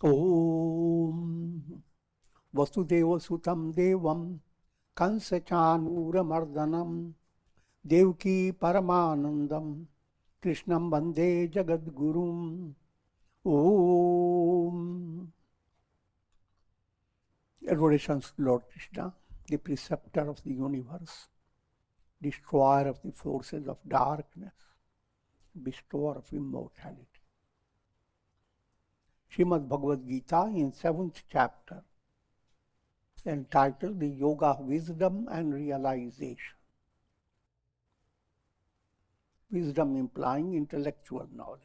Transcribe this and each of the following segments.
Om Vasudeva Sutam Devam Kansa Chanuramardanam Devki Paramanandam Krishnam Vande Jagadgurum. Om. Adorations to Lord Krishna, the preceptor of the universe, destroyer of the forces of darkness, bestower of immortality. Srimad Bhagavad Gita in 7th chapter, entitled The Yoga of Wisdom and Realization. Wisdom implying intellectual knowledge,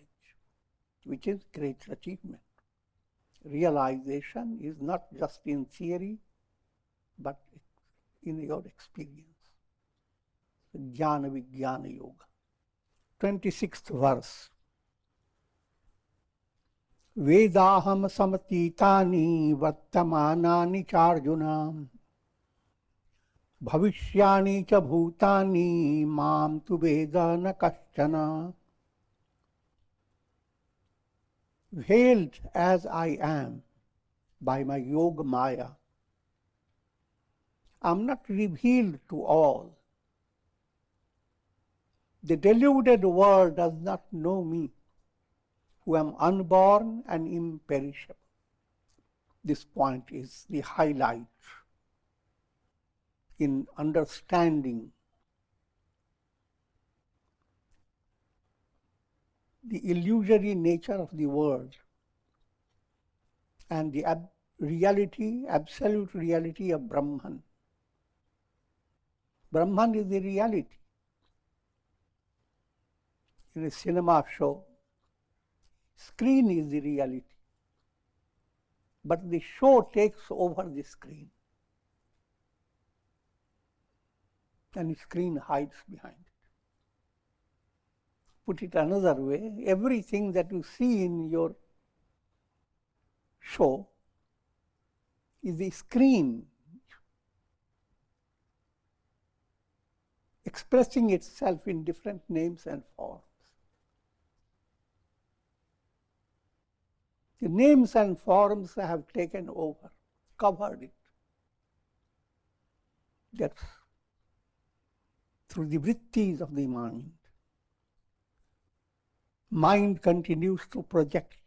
which is great achievement. Realization is not just in theory, but in your experience. Jnana Vijnana Yoga. 26th verse. Vedaham samatitani vartamanani charjuna bhavishyani cha bhutani mam tu veda na kaschana. Veiled as I am by my yoga maya, I am not revealed to all. The deluded world does not know me, who am unborn and imperishable. This point is the highlight in understanding the illusory nature of the world and the reality, absolute reality of Brahman. Brahman is the reality. In a cinema show, screen is the reality, but the show takes over the screen, and the screen hides behind it. Put it another way, everything that you see in your show is the screen expressing itself in different names and forms. The names and forms have taken over, covered it. That's through the vrittis of the mind. Mind continues to project,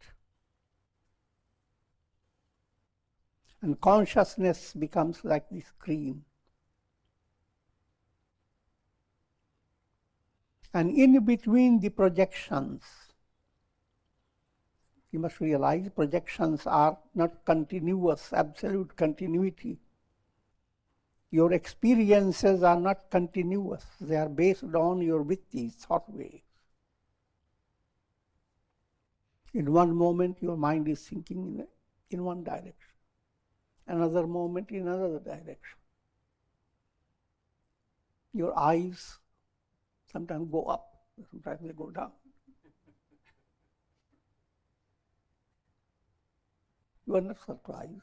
and consciousness becomes like the screen. And in between the projections, you must realize projections are not continuous, absolute continuity. Your experiences are not continuous. They are based on your vrittis, thought waves. In one moment, your mind is thinking in one direction. Another moment, in another direction. Your eyes sometimes go up, sometimes they go down. You are not surprised.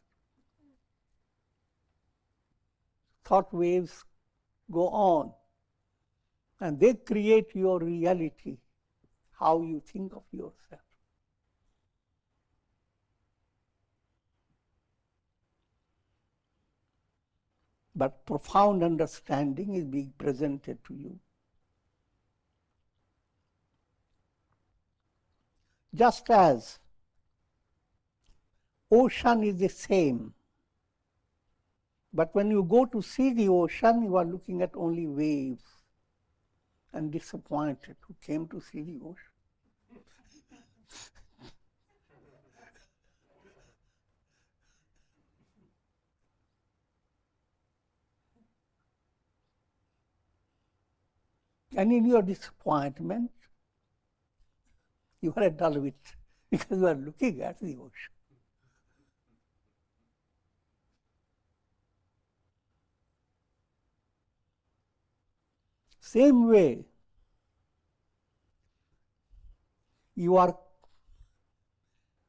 Thought waves go on, and they create your reality, how you think of yourself. But profound understanding is being presented to you. Just as ocean is the same, but when you go to see the ocean, you are looking at only waves and disappointed. Who came to see the ocean? And in your disappointment, you are a dull wit because you are looking at the ocean. Same way,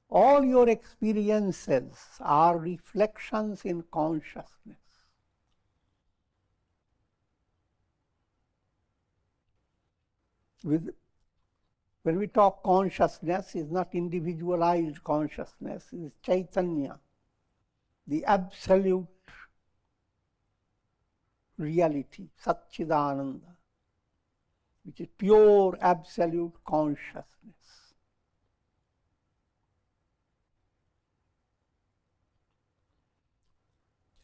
all your experiences are reflections in consciousness. With When we talk consciousness, it's not individualized consciousness, it's Chaitanya, the absolute reality, Satchidananda, which is pure absolute consciousness.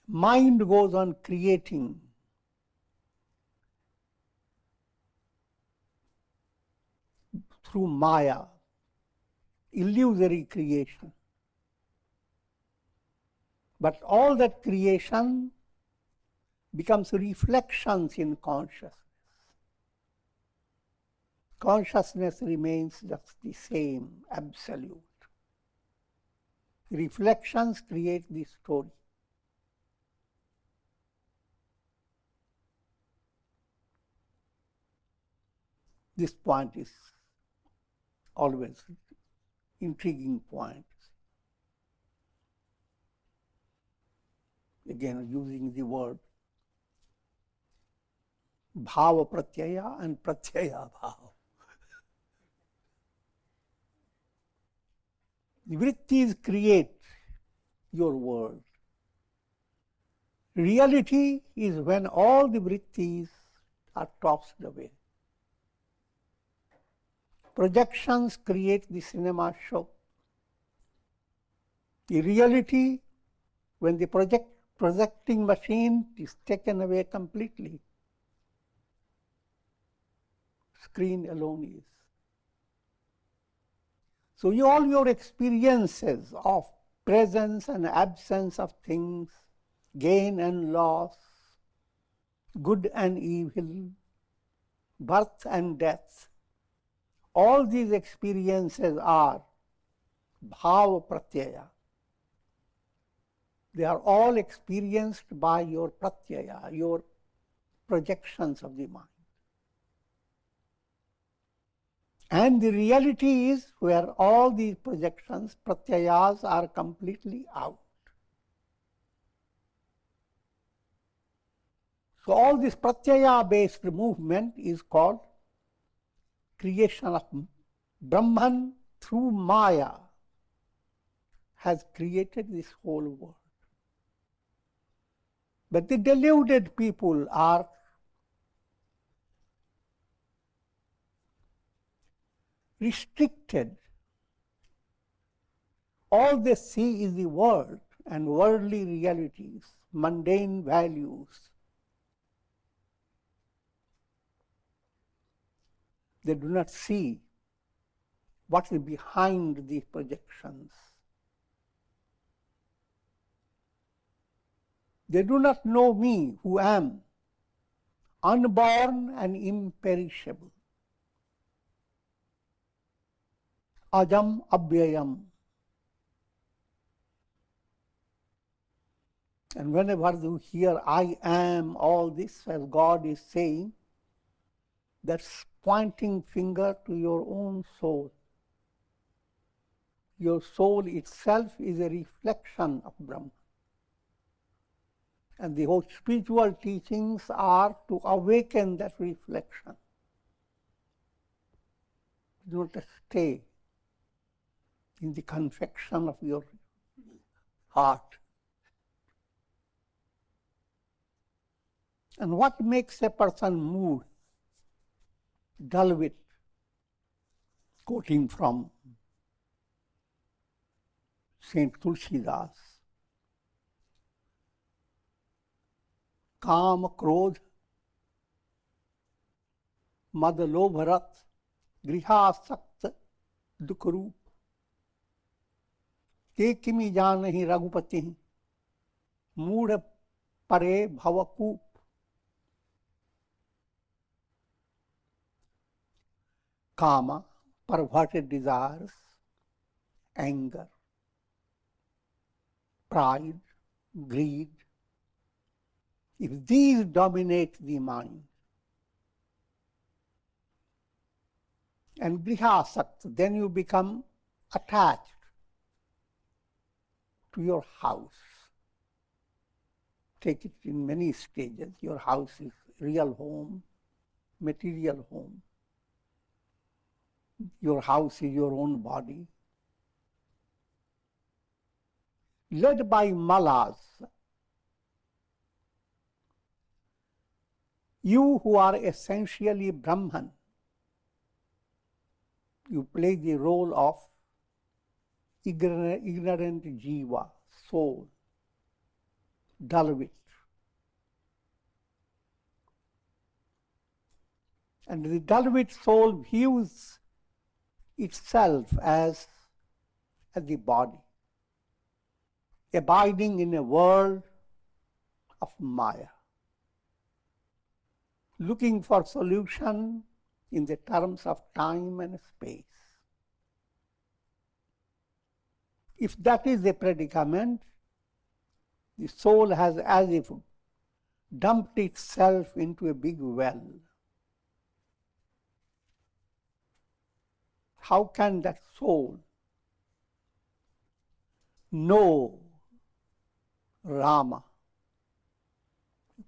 Mind goes on creating through Maya, illusory creation. But all that creation becomes reflections in consciousness. Consciousness remains just the same, absolute. Reflections create the story. This point is always intriguing point. Again, using the word bhava pratyaya and pratyaya bhava. The vrittis create your world. Reality is when all the vrittis are tossed away. Projections create the cinema show. The reality, when the projecting machine is taken away completely, screen alone is. So all your experiences of presence and absence of things, gain and loss, good and evil, birth and death, all these experiences are bhava pratyaya. They are all experienced by your pratyaya, your projections of the mind. And the reality is where all these projections, pratyayas, are completely out. So all this pratyaya-based movement is called creation of Brahman through Maya has created this whole world. But the deluded people are restricted. All they see is the world and worldly realities, mundane values. They do not see what is behind these projections. They do not know me, who am unborn and imperishable. Ajam abhyayam. And whenever you hear I am, all this, as God is saying, that's pointing finger to your own soul. Your soul itself is a reflection of Brahman. And the whole spiritual teachings are to awaken that reflection. Do not stay in the confection of your heart. And what makes a person move? Dull wit, quoting from Saint Tulsidas. काम क्रोध मद लोभ रथ गृहासक्त दुख रूप ते किमि जानहि रघुपति मूढ़ परे भवकूप. Kama, perverted desires, anger, pride, greed. If these dominate the mind, and grihasakt, then you become attached to your house. Take it in many stages. Your house is real home, material home. Your house is your own body. Led by malas, you who are essentially Brahman, you play the role of ignorant jiva, soul, dullwit. And the dullwit soul views itself as the body, abiding in a world of Maya, looking for solution in the terms of time and space. If that is the predicament, the soul has as if dumped itself into a big well. How can that soul know Rama,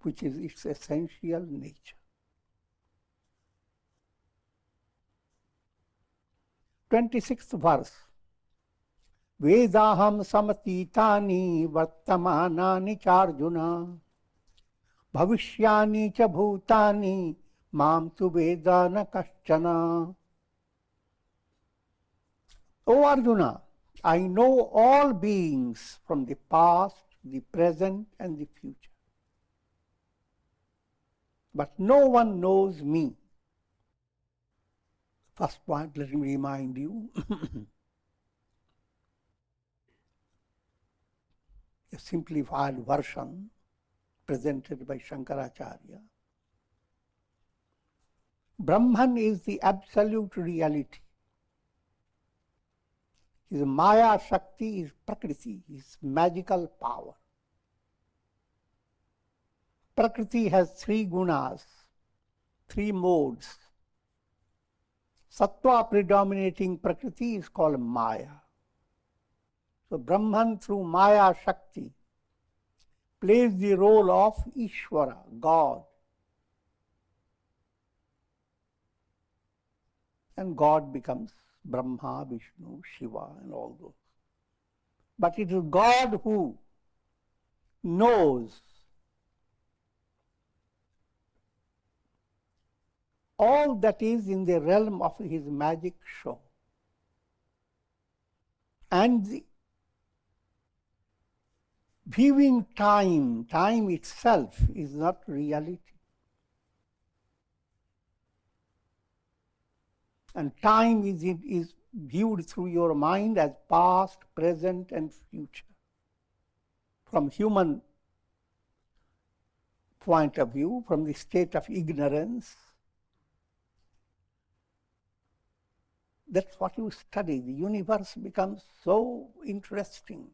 which is its essential nature? 26th verse. Vedaham samatitani vartamanani charjuna bhavishyani cha bhutani mam tu vedana kaschana. O Arjuna, I know all beings from the past, the present, and the future. But no one knows me. First point, let me remind you. A simplified version presented by Shankaracharya. Brahman is the absolute reality. His Maya Shakti is Prakriti, his magical power. Prakriti has three gunas, three modes. Sattva predominating Prakriti is called Maya. So Brahman through Maya Shakti plays the role of Ishvara, God. And God becomes Brahma, Vishnu, Shiva, and all those. But it is God who knows all that is in the realm of his magic show. And the viewing time itself is not reality. And time is viewed through your mind as past, present, and future. From human point of view, from the state of ignorance, that's what you study. The universe becomes so interesting.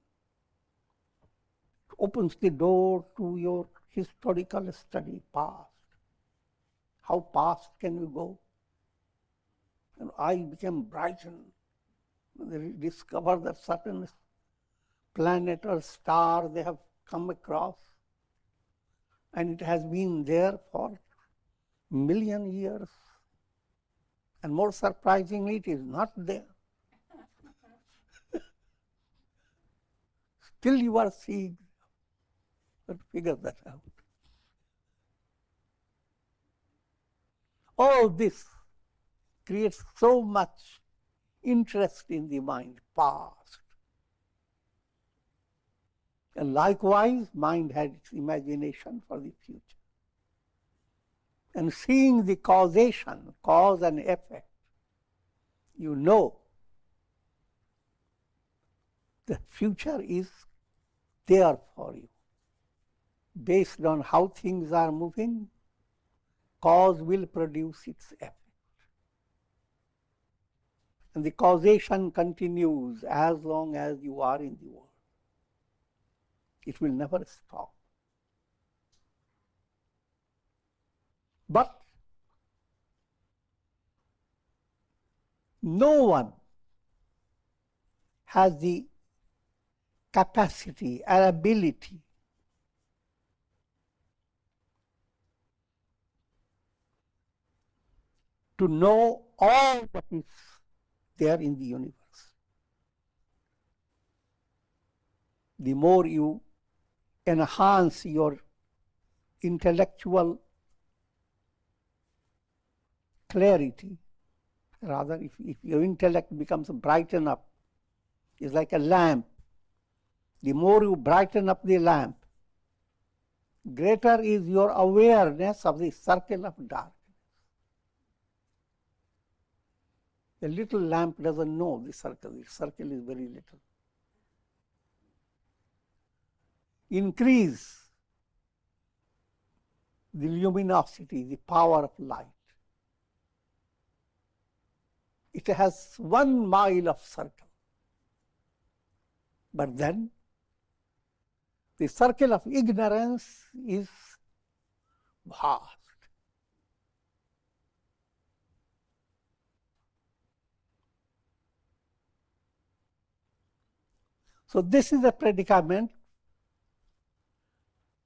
It opens the door to your historical study, past. How past can you go? And I became brightened. They discover that certain planet or star they have come across, and it has been there for million years. And more surprisingly, it is not there. Still you are seeing. But figure that out. All this creates so much interest in the mind, past. And likewise, mind had its imagination for the future. And seeing the causation, cause and effect, you know the future is there for you. Based on how things are moving, cause will produce its effect. And the causation continues as long as you are in the world. It will never stop. But no one has the capacity or ability to know all that is there in the universe. The more you enhance your intellectual clarity, rather if your intellect becomes brightened up, it's like a lamp. The more you brighten up the lamp, greater is your awareness of the circle of darkness. A little lamp doesn't know the circle is very little. Increase the luminosity, the power of light. It has 1 mile of circle. But then the circle of ignorance is vast. So this is a predicament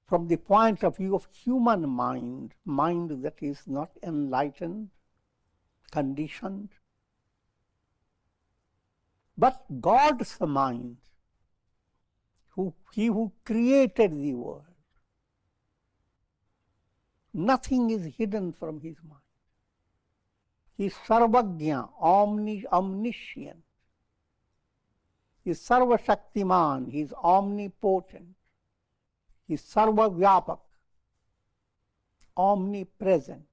from the point of view of human mind, mind that is not enlightened, conditioned. But God's mind, He who created the world, nothing is hidden from His mind. He is sarvagya, omniscient. He is sarvashaktiman, He is omnipotent. He is sarvavyapak, omnipresent.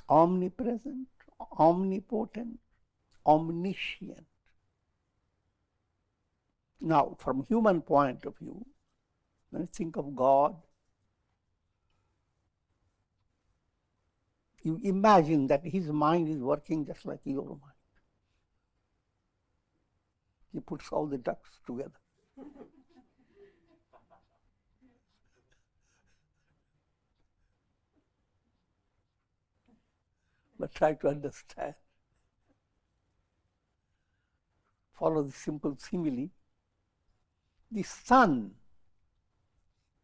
Omnipresent, omnipotent, omniscient. Now, from human point of view, when you think of God, you imagine that His mind is working just like your mind. He puts all the ducks together. But try to understand. Follow the simple simile. The sun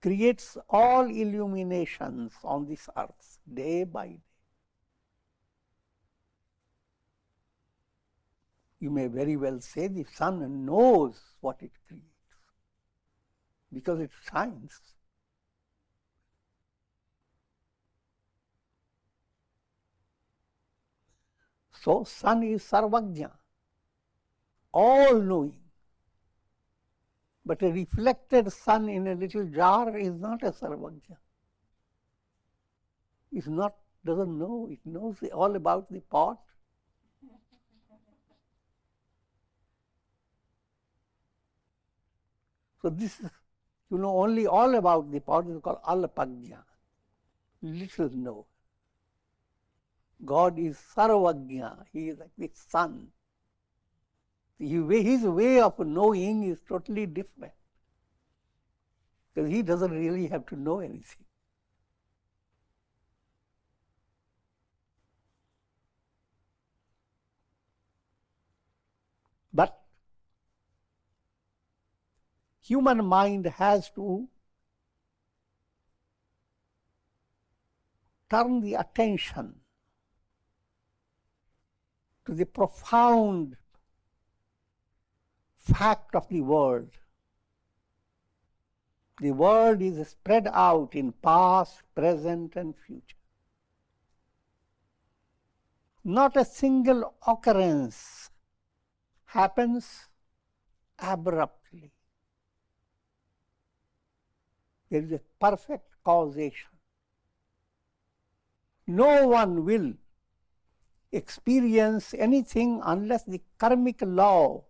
creates all illuminations on this earth, day by day. You may very well say the sun knows what it creates because it shines. So sun is sarvagya, all-knowing. But a reflected sun in a little jar is not a sarvagya. It's not, doesn't know, it knows all about the pot. So this is, only all about the pot is called alpagya, little know. God is sarvagya, He is like the sun. His way of knowing is totally different, because He doesn't really have to know anything. But human mind has to turn the attention to the profound fact of the world. The world is spread out in past, present, and future. Not a single occurrence happens abruptly. There is a perfect causation. No one will experience anything unless the karmic law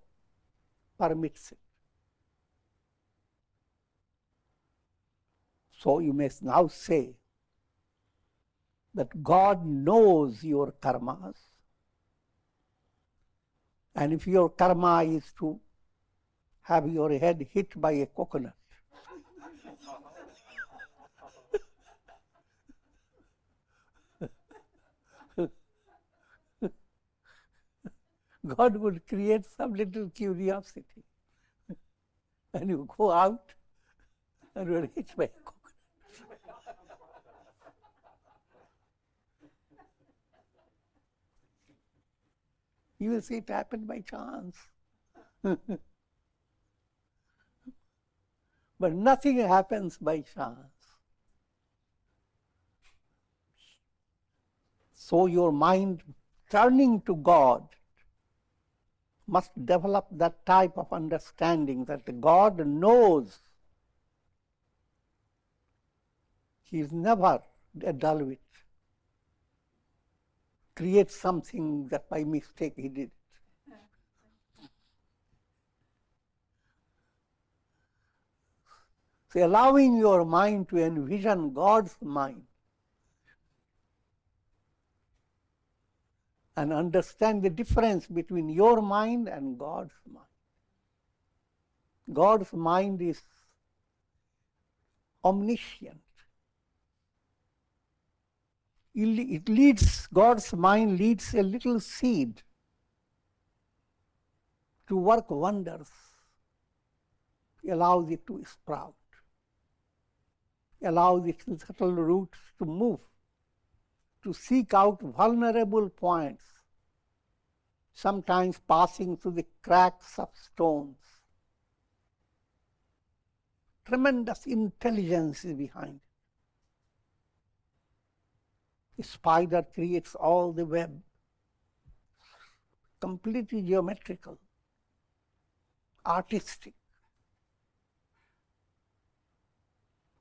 permits it. So you may now say that God knows your karmas, and if your karma is to have your head hit by a coconut, God would create some little curiosity. And you go out and you are hit by a coconut. You will say it happened by chance. But nothing happens by chance. So your mind turning to God must develop that type of understanding that God knows. He is never a dull wit. Create something that by mistake he did. So allowing your mind to envision God's mind and understand the difference between your mind and God's mind. God's mind is omniscient. God's mind leads a little seed to work wonders. He allows it to sprout, allows its subtle roots to move, to seek out vulnerable points, sometimes passing through the cracks of stones. Tremendous intelligence is behind it. The spider creates all the web, completely geometrical, artistic.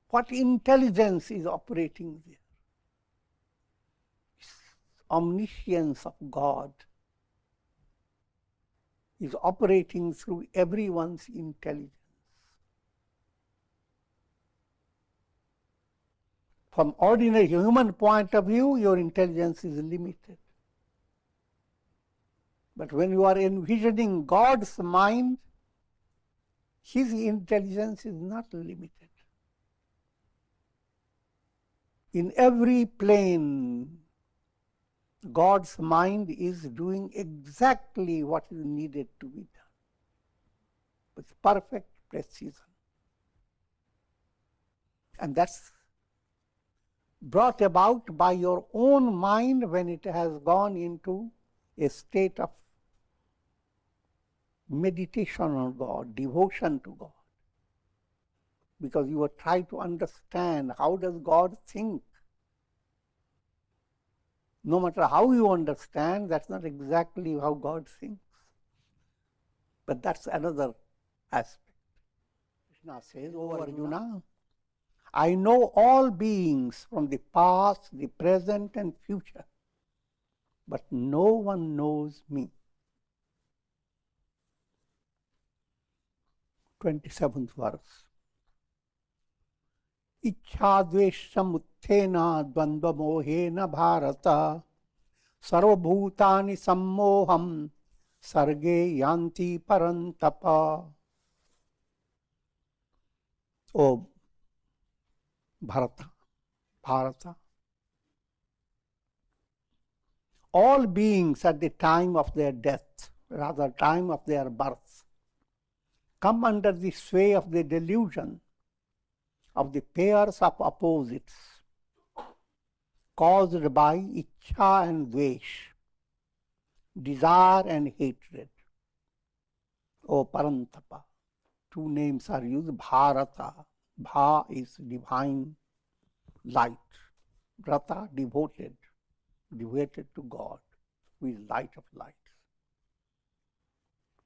What intelligence is operating there? Omniscience of God is operating through everyone's intelligence. From ordinary human point of view, your intelligence is limited. But when you are envisioning God's mind, His intelligence is not limited. In every plane, God's mind is doing exactly what is needed to be done with perfect precision. And that's brought about by your own mind when it has gone into a state of meditation on God, devotion to God. Because you are trying to understand how does God think. No matter how you understand, that's not exactly how God thinks. But that's another aspect. Krishna says, "O Arjuna, I know all beings from the past, the present and future, but no one knows me." 27th verse. Ichhadveshamuthena dvandvamohena bharata sarvabhutani sammoham sarge yanti parantapa. O Bharata, all beings at the time of their death, rather time of their birth, come under the sway of the delusion of the pairs of opposites caused by ichha and dvesh, desire and hatred. O Parantapa, two names are used. Bharata, Bha is divine light, Rata devoted to God, who is light of light.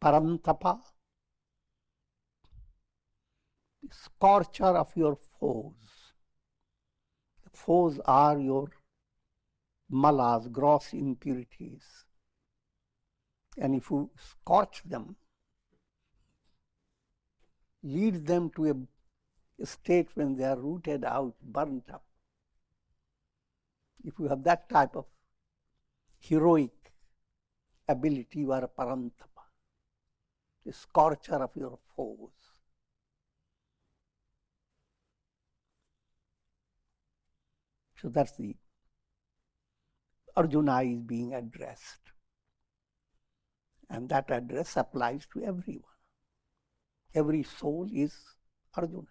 Parantapa, the scorcher of your foes. The foes are your malas, gross impurities. And if you scorch them, lead them to a state when they are rooted out, burnt up. If you have that type of heroic ability, you are a Parantapa, the scorcher of your foes. So that's the Arjuna is being addressed. And that address applies to everyone. Every soul is Arjuna.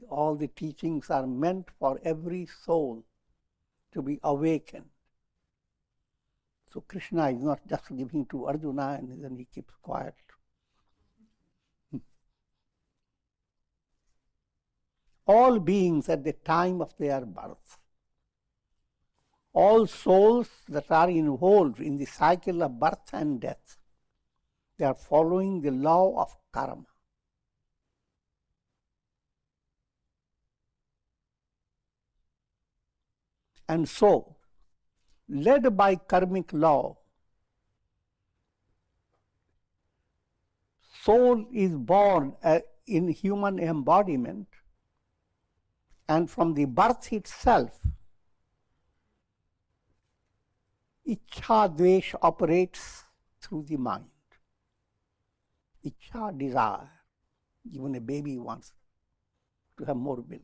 All the teachings are meant for every soul to be awakened. So Krishna is not just giving to Arjuna and then he keeps quiet. All beings at the time of their birth, all souls that are involved in the cycle of birth and death, they are following the law of karma. And so, led by karmic law, soul is born in human embodiment, and from the birth itself, Ichha Dvesh operates through the mind. Ichha, desire. Even a baby wants to have more milk.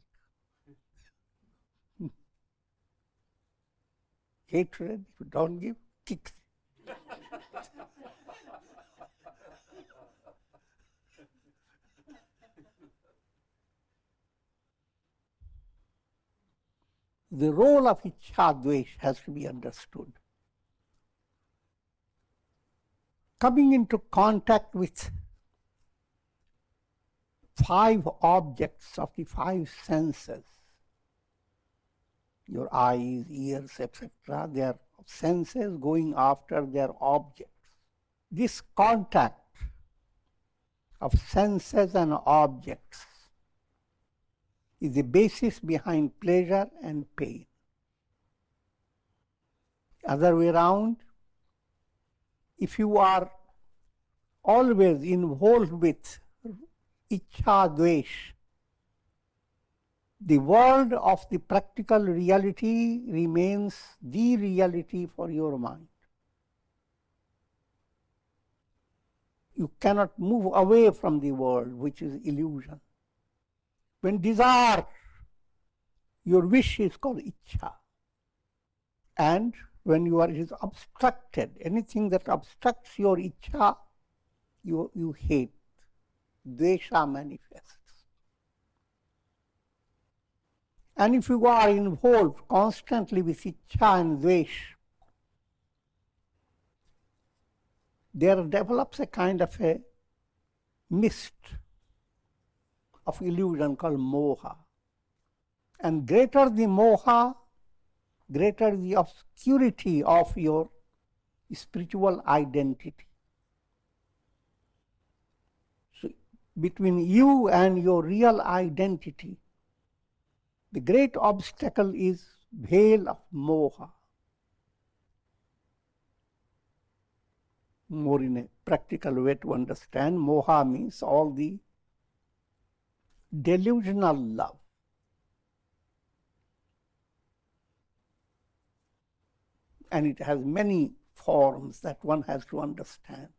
Hatred, if you don't give, kicks. The role of Ichha Dvesh has to be understood. Coming into contact with 5 objects of the 5 senses, your eyes, ears, etc., they are senses going after their objects. This contact of senses and objects is the basis behind pleasure and pain. Other way around, if you are always involved with Ichha Dvesh, the world of the practical reality remains the reality for your mind. You cannot move away from the world, which is illusion. When desire, your wish is called Ichha. And when it is obstructed, anything that obstructs your Ichha, you hate. Dvesha manifests. And if you are involved constantly with Ichha and Dvesh, there develops a kind of a mist of illusion called moha. And greater the moha, greater the obscurity of your spiritual identity. So between you and your real identity, the great obstacle is veil of moha. More in a practical way to understand, moha means all the delusional love. And it has many forms that one has to understand.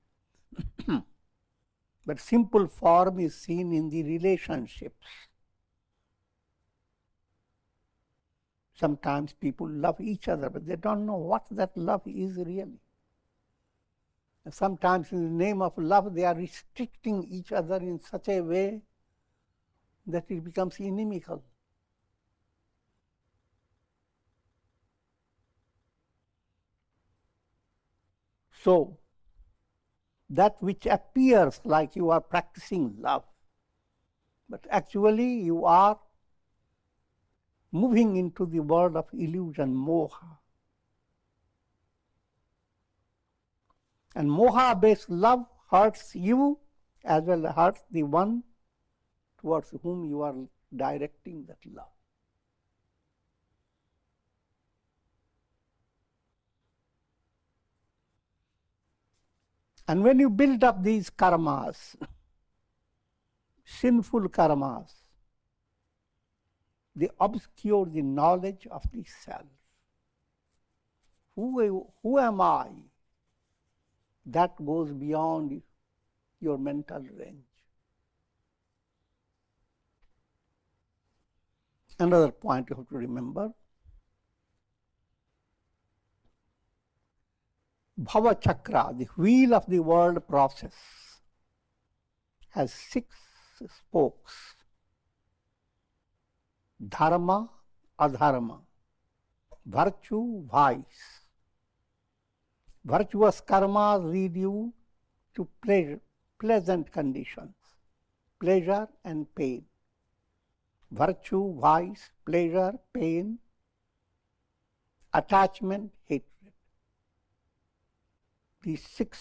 But simple form is seen in the relationships. Sometimes people love each other, but they don't know what that love is really. Sometimes in the name of love, they are restricting each other in such a way that it becomes inimical. So, that which appears like you are practicing love, but actually you are moving into the world of illusion, moha. And moha-based love hurts you as well as hurts the one towards whom you are directing that love. And when you build up these karmas, sinful karmas, they obscure the knowledge of the self. Who am I? That goes beyond your mental range. Another point you have to remember, Bhava Chakra, the wheel of the world process, has 6 spokes. Dharma, adharma, virtue, vice, Virtuous karmas lead you to pleasant conditions, pleasure and pain. Virtue, vice, pleasure, pain, attachment, hatred. These six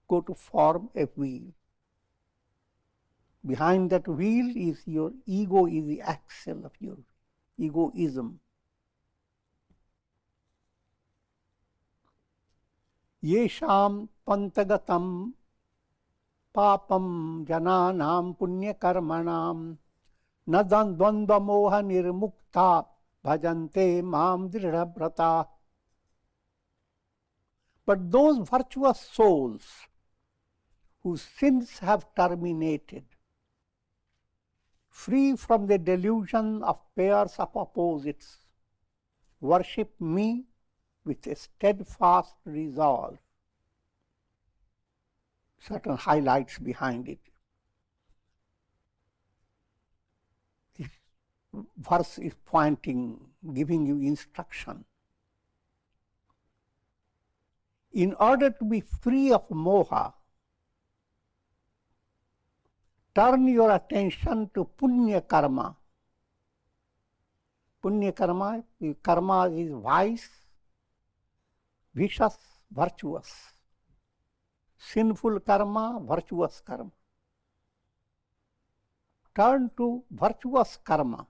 go to form a wheel. Behind that wheel is your ego, is the axle of your egoism. Yesham pantagatam papam jananam punya karmanam nadan dvandva moha nirmukta bhajante mam dridhabrata. But those virtuous souls whose sins have terminated, free from the delusion of pairs of opposites, worship me with a steadfast resolve. Certain highlights behind it. This verse is pointing, giving you instruction. In order to be free of moha, turn your attention to punya karma. Punya karma, karma is vice, vicious, virtuous. Sinful karma, virtuous karma. Turn to virtuous karma.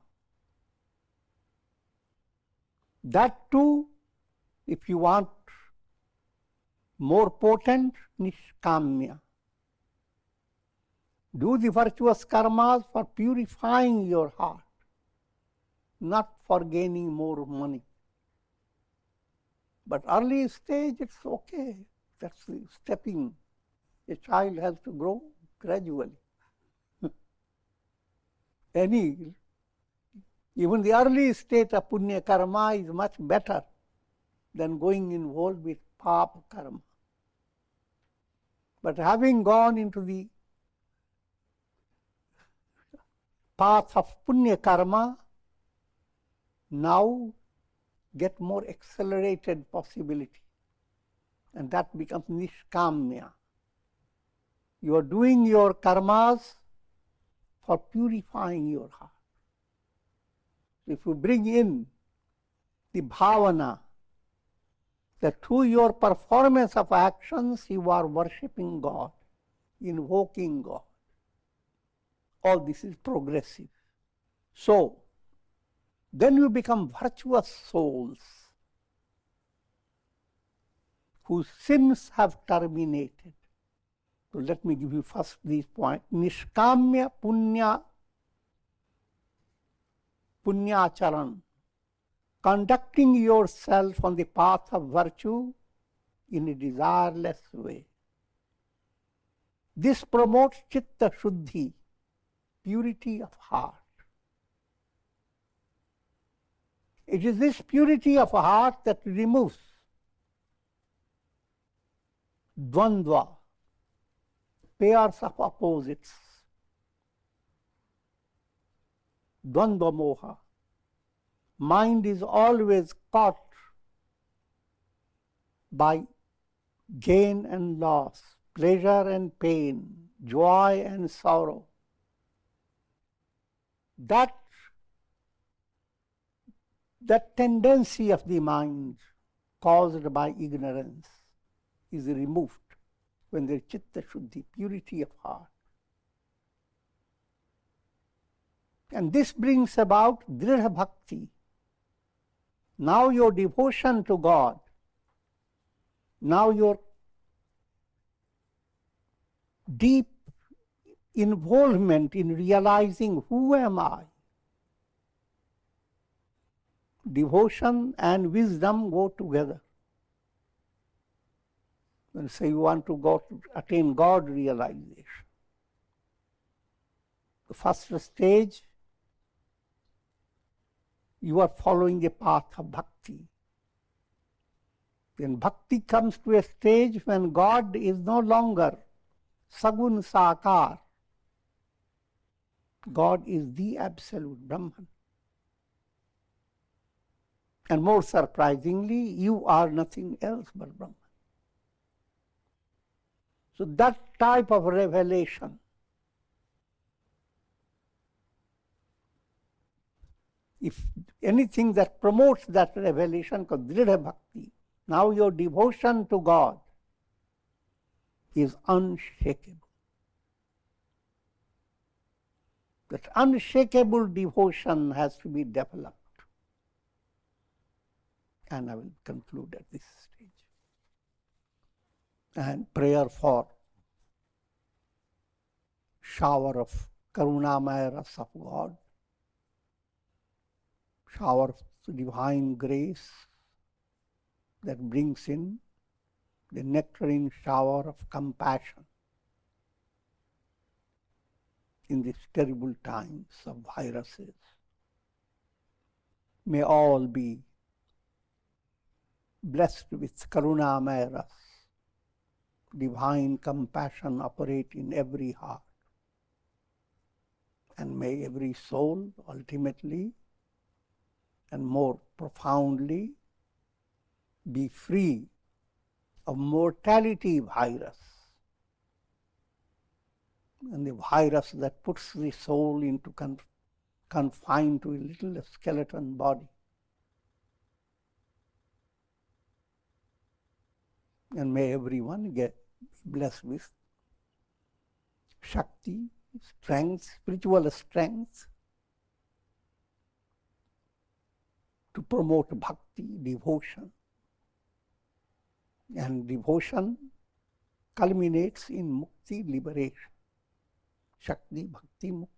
That too, if you want more potent, nishkamya. Do the virtuous karmas for purifying your heart, not for gaining more money. But early stage, it's okay. That's the stepping. A child has to grow gradually. Even the early state of punya karma is much better than going involved with papa karma. But having gone into the path of punya karma, now get more accelerated possibility. And that becomes nishkamya. You are doing your karmas for purifying your heart. If you bring in the bhavana, that through your performance of actions you are worshipping God, invoking God. All this is progressive. So, then you become virtuous souls whose sins have terminated. So let me give you first these points. Nishkamya punyacharan. Conducting yourself on the path of virtue in a desireless way. This promotes chitta shuddhi, purity of heart. It is this purity of heart that removes dvandva, pairs of opposites, dvandva moha. Mind is always caught by gain and loss, pleasure and pain, joy and sorrow. That tendency of the mind caused by ignorance is removed when there is chitta shuddhi, purity of heart. And this brings about dridha bhakti. Now your devotion to God, now your deep involvement in realizing who am I. Devotion and wisdom go together. When say you want to go to attain God realization. The first stage, you are following the path of bhakti. Then bhakti comes to a stage when God is no longer sagun sakar. God is the absolute Brahman. And more surprisingly, you are nothing else but Brahman. So that type of revelation, if anything that promotes that revelation, called Dridha Bhakti, now your devotion to God is unshakable. That unshakable devotion has to be developed. And I will conclude at this stage. And prayer for shower of Karunamaya Ras of God, shower of divine grace that brings in the nectarine shower of compassion in these terrible times of viruses. May all be blessed with Karunamaya Ras, divine compassion operate in every heart. And may every soul ultimately and more profoundly be free of mortality virus, and the virus that puts the soul into confined to a little skeleton body. And may everyone get blessed with Shakti, strength, spiritual strength to promote bhakti, devotion. And devotion culminates in mukti, liberation. Shakti, bhakti, mukti.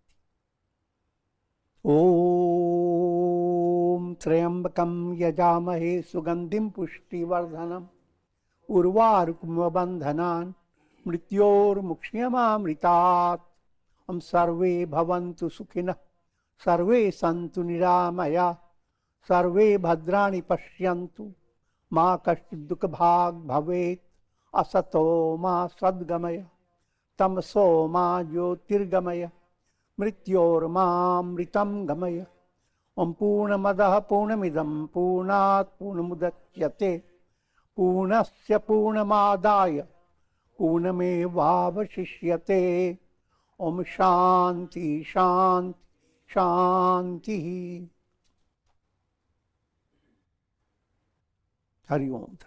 Om Trayambakam yajamahe sugandhim pushti vardhanam urvarukma bandhanan mrityor mukshnyamamritat am sarve bhavantu sukhina sarve santu niramaya sarve bhadrani pashyantu ma kashchid dukha bhag bhavet asato ma sadgamaya tamso ma jyotirgamaya mrityor ma mritam gamaya om purnamadah purnamidam purnat purnamudachyate purnasya purnamadaya purnamevavashishyate om shanti shanti shanti. Hari Om.